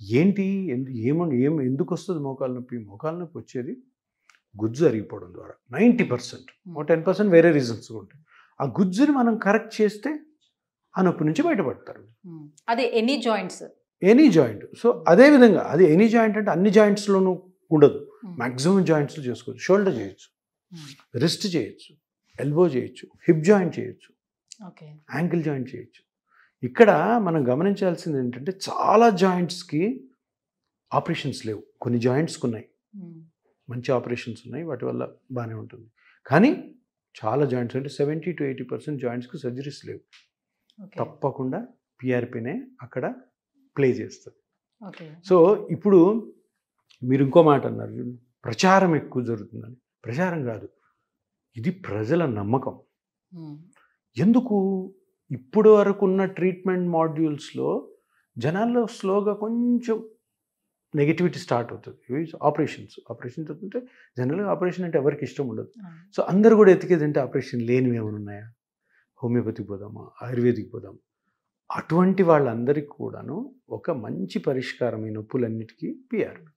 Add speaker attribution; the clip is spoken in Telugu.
Speaker 1: ఏంటి ఎందుకు వస్తుంది మోకాలు నొప్పి? మోకాలు నొప్పి వచ్చేది గుజ్జు అరిగిపోవడం ద్వారా 90%. 10% వేరే రీజన్స్ ఉంటాయి. ఆ గుజ్జుని మనం కరెక్ట్ చేస్తే ఆ నొప్పి నుంచి బయటపడతారు.
Speaker 2: అదే ఎనీ
Speaker 1: జాయింట్. సో అదేవిధంగా అది ఎనీ జాయింట్ అంటే అన్ని జాయింట్స్లోనూ ఉండదు. మ్యాక్సిమం జాయింట్స్లో చేసుకోవచ్చు. షోల్డర్ చేయొచ్చు, రిస్ట్ చేయొచ్చు, ఎల్బో చేయొచ్చు, హిప్ జాయింట్ చేయొచ్చు, యాంకిల్ జాయింట్ చేయొచ్చు. ఇక్కడ మనం గమనించాల్సింది ఏంటంటే చాలా జాయింట్స్కి ఆపరేషన్స్ లేవు. కొన్ని జాయింట్స్కి ఉన్నాయి, మంచి ఆపరేషన్స్ ఉన్నాయి, వాటి వల్ల బాగానే ఉంటుంది. కానీ చాలా జాయింట్స్ అంటే 70 to 80% జాయింట్స్కి సర్జరీస్ లేవు. తప్పకుండా పిఆర్పినే అక్కడ ప్లే చేస్తుంది. సో ఇప్పుడు మీరు ఇంకో మాట అన్నారు, ప్రచారం ఎక్కువ జరుగుతుందని. ప్రచారం కాదు, ఇది ప్రజల నమ్మకం. ఎందుకు ఇప్పుడు వరకు ఉన్న ట్రీట్మెంట్ మాడ్యూల్స్లో జనాల్లో స్లోగా కొంచెం నెగిటివిటీ స్టార్ట్ అవుతుంది. ఇవి ఆపరేషన్ అవుతుంటే జనరల్గా ఆపరేషన్ అంటే ఎవరికి ఇష్టం ఉండదు. సో అందరు కూడా ఎతికేది అంటే ఆపరేషన్ లేనివి ఏమైనా ఉన్నాయా, హోమియోపతికి పోదామా, ఆయుర్వేదిక్ పోదామా. అటువంటి వాళ్ళందరికీ కూడాను ఒక మంచి పరిష్కారం ఈ నొప్పులన్నిటికీ పిఆర్పి.